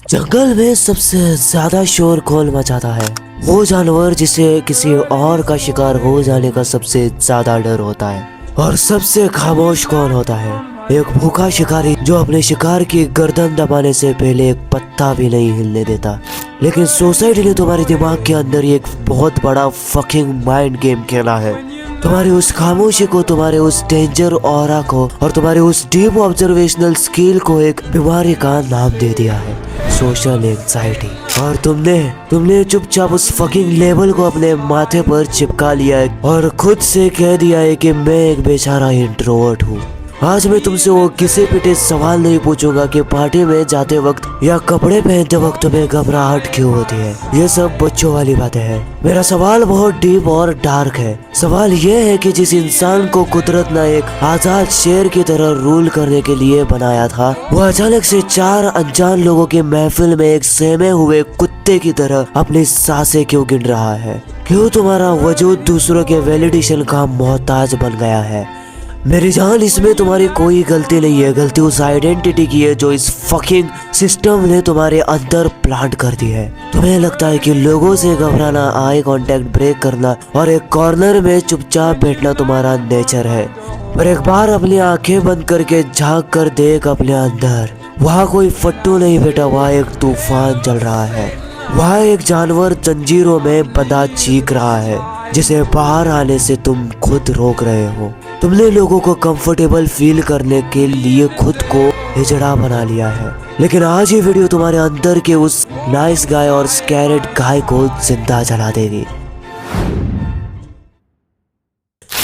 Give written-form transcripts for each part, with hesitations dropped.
जंगल में सबसे ज्यादा शोर कौन मचाता है? वो जानवर जिसे किसी और का शिकार हो जाने का सबसे ज्यादा डर होता है। और सबसे खामोश कौन होता है? एक भूखा शिकारी जो अपने शिकार की गर्दन दबाने से पहले एक पत्ता भी नहीं हिलने देता। लेकिन सोसाइटी ने तुम्हारे दिमाग के अंदर एक बहुत बड़ा फकिंग माइंड गेम खेला है। तुम्हारी उस खामोशी को, तुम्हारे उस डेंजर ऑरा को और तुम्हारे उस डीप ऑब्जर्वेशनल स्किल को एक बीमारी का नाम दे दिया है, सोशल एंजाइटी। और तुमने चुपचाप उस फकिंग लेबल को अपने माथे पर चिपका लिया है और खुद से कह दिया है कि मैं एक बेचारा इंट्रोवर्ट हूँ। आज मैं तुमसे वो किसी पिटे सवाल नहीं पूछूंगा कि पार्टी में जाते वक्त या कपड़े पहनते वक्त तुम्हें घबराहट क्यों होती है। ये सब बच्चों वाली बातें हैं। मेरा सवाल बहुत डीप और डार्क है। सवाल ये है कि जिस इंसान को कुदरत ने एक आजाद शेर की तरह रूल करने के लिए बनाया था, वो अचानक से 4 अनजान लोगों की महफिल में एक सहमे हुए कुत्ते की तरह अपनी सांसें क्यों गिन रहा है? क्यों तुम्हारा वजूद दूसरों के वैलिडेशन का मोहताज बन गया है? मेरी जान, इसमें तुम्हारी कोई गलती नहीं है। गलती उस आइडेंटिटी की है जो इस फकिंग सिस्टम ने तुम्हारे अंदर प्लांट कर दी है। तुम्हें लगता है कि लोगों से घबराना, आई कांटेक्ट ब्रेक करना और एक कॉर्नर में चुपचाप बैठना तुम्हारा नेचर है। पर एक बार अपनी आंखें बंद करके झांक कर देख अपने अंदर। वहाँ कोई फट्टू नहीं बेटा, वहाँ एक तूफान चल रहा है। वहाँ एक जानवर जंजीरों में बंधा चीख रहा है, जिसे बाहर आने से तुम खुद रोक रहे हो। तुमने लोगों को कंफर्टेबल फील करने के लिए खुद को हिजड़ा बना लिया है। लेकिन आज ये वीडियो तुम्हारे अंदर के उस नाइस गाय और स्कैरेड गाय को जिंदा जला देगी।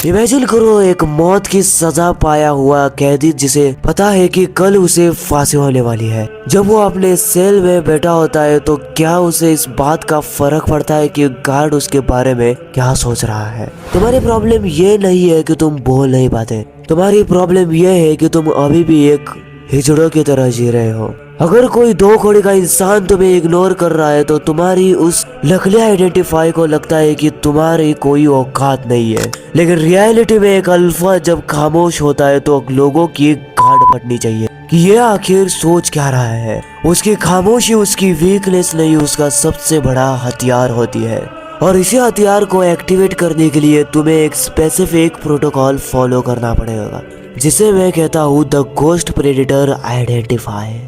इमेजिन करो एक मौत की सजा पाया हुआ कैदी जिसे पता है कि कल उसे फांसी होने वाली है। जब वो अपने सेल में बैठा होता है तो क्या उसे इस बात का फर्क पड़ता है कि गार्ड उसके बारे में क्या सोच रहा है? तुम्हारी प्रॉब्लम ये नहीं है कि तुम बोल नहीं पाते। तुम्हारी प्रॉब्लम ये है कि तुम अभी भी एक हिजड़ों की तरह जी रहे हो। अगर कोई 2 कौड़ी का इंसान तुम्हें इग्नोर कर रहा है तो तुम्हारी उस नकली आइडेंटिफाई को लगता है कि तुम्हारी कोई औकात नहीं है। लेकिन रियलिटी में एक अल्फा जब खामोश होता है तो लोगों की गांड फटनी चाहिए कि ये आखिर सोच क्या रहा है। उसकी खामोशी उसकी वीकनेस नहीं, उसका सबसे बड़ा हथियार होती है। और इसी हथियार को एक्टिवेट करने के लिए तुम्हें एक स्पेसिफिक प्रोटोकॉल फॉलो करना पड़ेगा, जिसे मैं कहता हूँ द घोस्ट प्रेडेटर आइडेंटिफाई।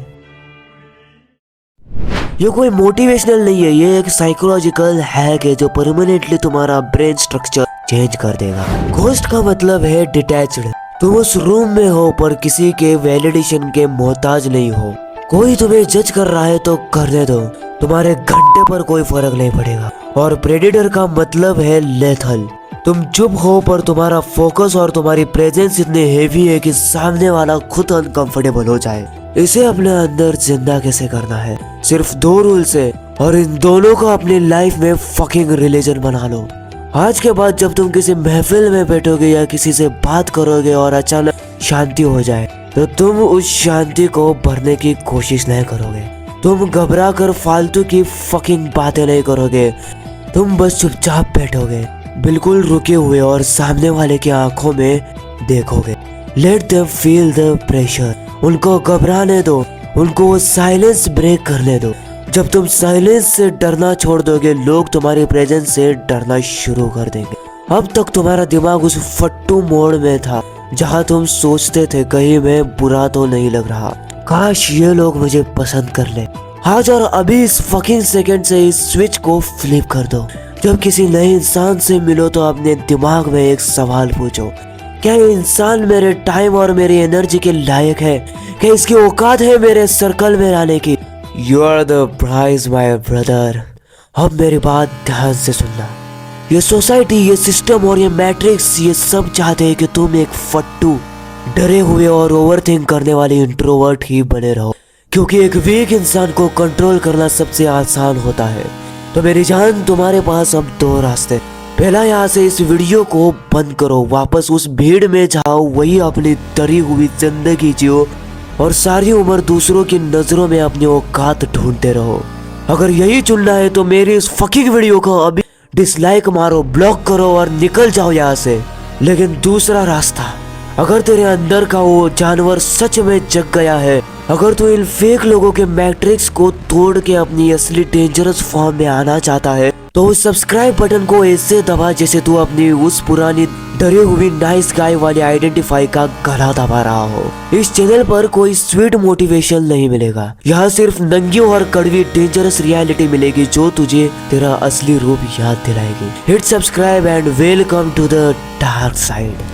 ये कोई मोटिवेशनल नहीं है, ये एक साइकोलॉजिकल हैक है जो परमानेंटली तुम्हारा ब्रेन स्ट्रक्चर चेंज कर देगा। घोस्ट का मतलब है डिटैच्ड। तुम उस रूम में हो पर किसी के वैलिडेशन के मोहताज नहीं हो। कोई तुम्हें जज कर रहा है तो करने दो, तुम्हारे घंटे पर कोई फर्क नहीं पड़ेगा। और प्रेडेटर का मतलब है लेथल। तुम चुप हो पर तुम्हारा फोकस और तुम्हारी प्रेजेंस इतने हेवी है कि सामने वाला खुद अनकंफर्टेबल हो जाए। इसे अपने अंदर जिंदा कैसे करना है? सिर्फ 2 रूल्स है और इन दोनों को अपनी लाइफ में फकिंग रिलीजन बना लो। आज के बाद जब तुम किसी महफिल में बैठोगे या किसी से बात करोगे और अचानक शांति हो जाए तो तुम उस शांति को भरने की कोशिश नहीं करोगे। तुम घबरा कर फालतू की फकिंग बातें नहीं करोगे। तुम बस चुपचाप बैठोगे, बिल्कुल रुके हुए, और सामने वाले की आंखों में देखोगे। Let them feel the pressure. उनको घबराने दो, उनको वो साइलेंस ब्रेक करने दो। जब तुम साइलेंस से डरना छोड़ दोगे, लोग तुम्हारी प्रेजेंस से डरना शुरू कर देंगे। अब तक तुम्हारा दिमाग उस फट्टू मोड़ में था जहाँ तुम सोचते थे कहीं मैं बुरा तो नहीं लग रहा, काश ये लोग मुझे पसंद कर ले। आज और अभी इस फकिंग सेकंड से इस स्विच को फ्लिप कर दो। जब किसी नए इंसान से मिलो तो अपने दिमाग में एक सवाल पूछो, क्या ये इंसान मेरे टाइम और मेरी एनर्जी के लायक है? क्या इसकी औकात है मेरे सर्कल में आने की? You are the prize my brother. अब मेरी बात ध्यान से सुनना। ये सोसाइटी, ये सिस्टम और ये मैट्रिक्स, ये सब चाहते हैं कि तुम एक फट्टू, डरे हुए और ओवरथिंक करने वाले इंट्रोवर्ट ही बने रहो, क्योंकि एक वीक इंसान को कंट्रोल करना सबसे आसान होता है। तो मेरी जान, तुम्हारे पास अब 2 रास्ते। पहला, यहाँ से इस वीडियो को बंद करो, वापस उस भीड़ में जाओ, वही अपनी डरी हुई जिंदगी जियो और सारी उम्र दूसरों की नजरों में अपनी औकात ढूंढते रहो। अगर यही चुनना है तो मेरी इस फकिंग वीडियो को अभी डिसलाइक मारो, ब्लॉक करो और निकल जाओ यहाँ से। लेकिन दूसरा रास्ता, अगर तेरे अंदर का वो जानवर सच में जग गया है अगर तू इन फेक लोगों के मैट्रिक्स को तोड़ के अपनी असली डेंजरस फॉर्म में आना चाहता है तो उस सब्सक्राइब बटन को ऐसे दबा जैसे तू अपनी उस पुरानी डरी हुई नाइस गाय वाली आइडेंटिफाई का गला दबा रहा हो। इस चैनल पर कोई स्वीट मोटिवेशन नहीं मिलेगा, यहाँ सिर्फ नंगी और कड़वी डेंजरस रियलिटी मिलेगी जो तुझे तेरा असली रूप याद दिलाएगी। Hit subscribe and welcome to the dark side.